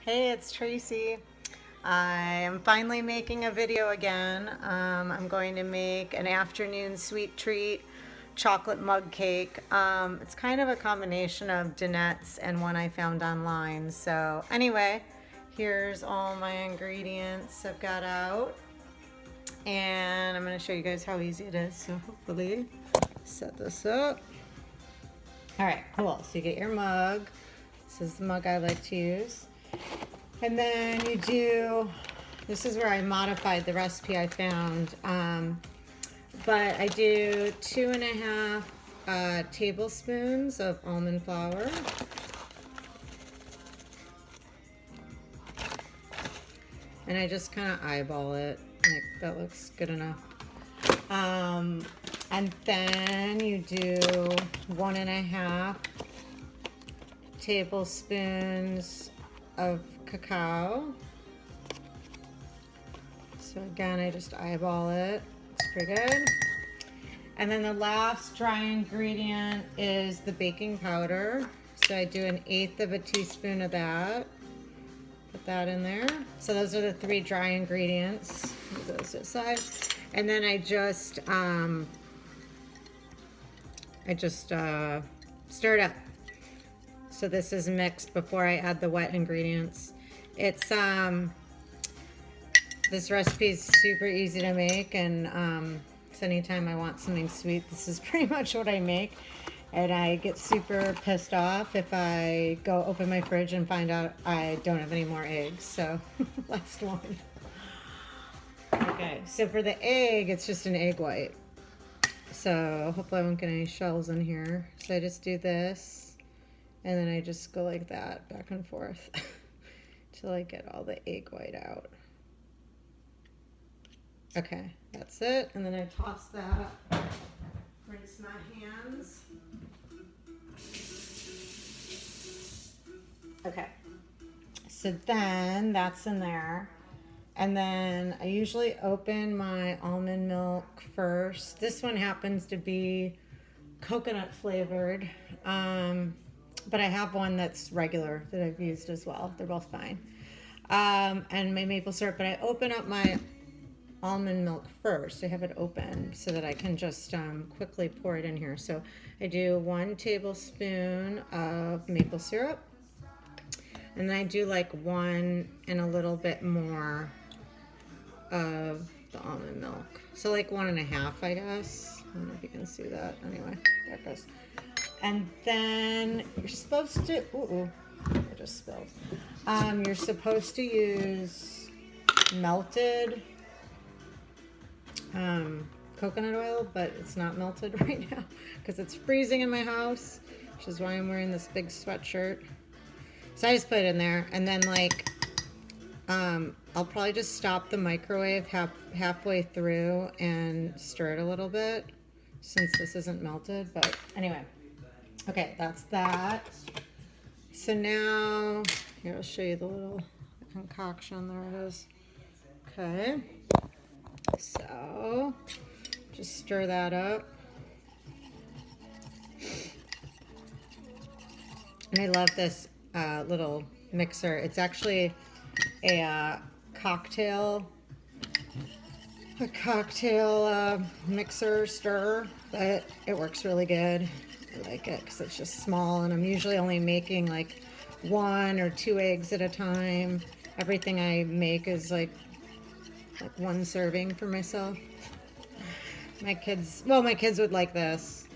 Hey, it's Tracy. I am finally making a video again. I'm going to make an afternoon sweet treat chocolate mug cake. It's kind of a combination of Danette's and one I found online. So anyway, here's all my ingredients I've got out. And I'm going to show you guys how easy it is. So hopefully set this up. All right, cool. So you get your mug. This is the mug I like to use. And then you do, this is where I modified the recipe I found, but I do 2.5 tablespoons of almond flour. And I just kind of eyeball it, like that looks good enough. And then you do 1.5 tablespoons of cacao. So again, I just eyeball it. It's pretty good. And then the last dry ingredient is the baking powder. So I do 1/8 teaspoon of that. Put that in there. So those are the 3 dry ingredients. Move those to the side. And then I just stir it up. So this is mixed before I add the wet ingredients. It's this recipe is super easy to make, and so anytime I want something sweet, this is pretty much what I make. And I get super pissed off if I go open my fridge and find out I don't have any more eggs. So last one. Okay, so for the egg, it's just an egg white. So hopefully I won't get any shells in here. So I just do this. And then I just go like that, back and forth, till I get all the egg white out. Okay, that's it. And then I toss that up, rinse my hands. Okay, so then that's in there. And then I usually open my almond milk first. This one happens to be coconut flavored. But I have one that's regular that I've used as well. They're both fine. And my maple syrup, but I open up my almond milk first. I have it open so that I can just quickly pour it in here. So I do 1 tablespoon of maple syrup. And then I do like 1 and a little bit more of the almond milk. So like 1.5, I guess. I don't know if you can see that. Anyway, there it goes. And then you're supposed to, I just spilled. You're supposed to use melted coconut oil, but it's not melted right now because it's freezing in my house, which is why I'm wearing this big sweatshirt. So I just put it in there, and then like, I'll probably just stop the microwave halfway through and stir it a little bit since this isn't melted, but anyway. Okay, that's that. So now, here, I'll show you the little concoction. There it is. Okay. So, just stir that up. And I love this little mixer. It's actually a cocktail mixer stirrer, but it works really good. I like it because it's just small, and I'm usually only making like 1 or 2 eggs at a time. Everything I make is like 1 serving for myself. My kids would like this,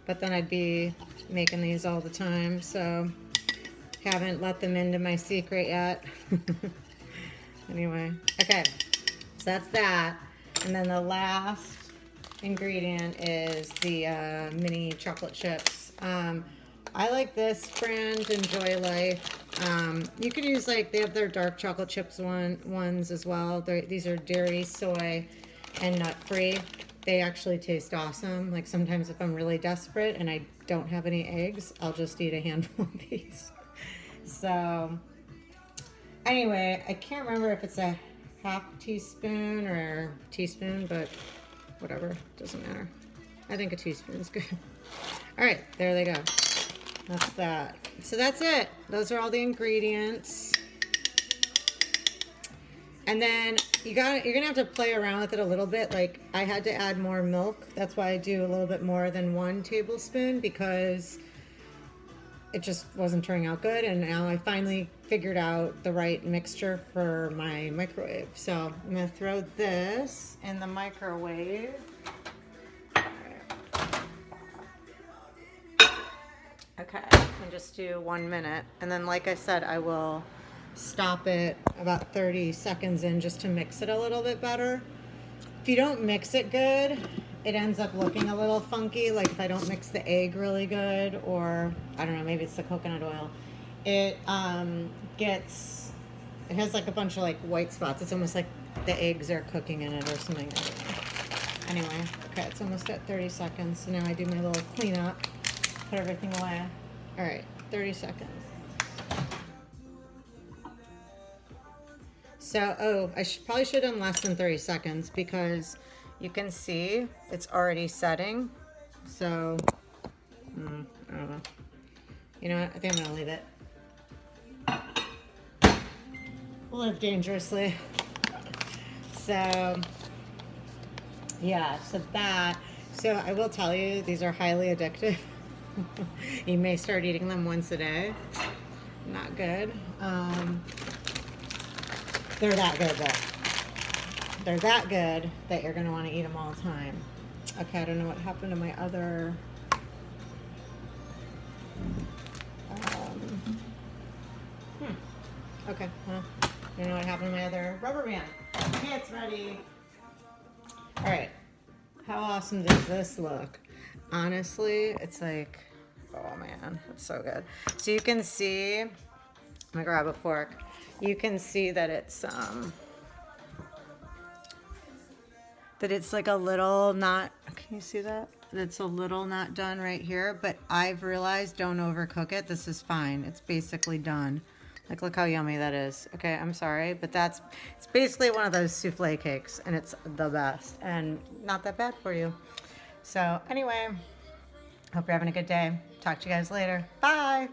but then I'd be making these all the time, so haven't let them into my secret yet. Anyway, okay, so that's that. And then the last ingredient is the mini chocolate chips. I like this brand, Enjoy Life. You could use like, they have their dark chocolate chips ones as well. These are dairy, soy, and nut free. They actually taste awesome. Like sometimes if I'm really desperate and I don't have any eggs, I'll just eat a handful of these. So anyway, I can't remember if it's a half teaspoon or teaspoon, but whatever, doesn't matter. I think a teaspoon is good. All right, there they go. That's that. So that's it. Those are all the ingredients. And then you're gonna have to play around with it a little bit. Like I had to add more milk. That's why I do a little bit more than 1 tablespoon, because it just wasn't turning out good. And now I finally figured out the right mixture for my microwave. So I'm gonna throw this in the microwave. Okay, and just do 1 minute. And then like I said, I will stop it about 30 seconds in just to mix it a little bit better. If you don't mix it good, it ends up looking a little funky. Like if I don't mix the egg really good, or I don't know, maybe it's the coconut oil. It has like a bunch of like white spots. It's almost like the eggs are cooking in it or something. Anyway, okay, it's almost at 30 seconds. So now I do my little cleanup, put everything away. All right, 30 seconds. So, I probably should have done less than 30 seconds, because you can see it's already setting. So, I don't know. You know what? I think I'm gonna leave it. Live dangerously. So, yeah, so I will tell you, these are highly addictive. You may start eating them once a day. Not good. They're that good though. They're that good that you're gonna want to eat them all the time. Okay, I don't know what happened to my other. Okay, well, I don't know what happened to my other rubber band. Okay, it's ready. All right, how awesome does this look? Honestly, it's like, oh man, it's so good. So you can see, I'm gonna grab a fork. You can see that it's like a little not, can you see that? It's a little not done right here, but I've realized don't overcook it. This is fine. It's basically done. Like, look how yummy that is. Okay, I'm sorry, but it's basically one of those souffle cakes, and it's the best and not that bad for you. So anyway, hope you're having a good day. Talk to you guys later. Bye.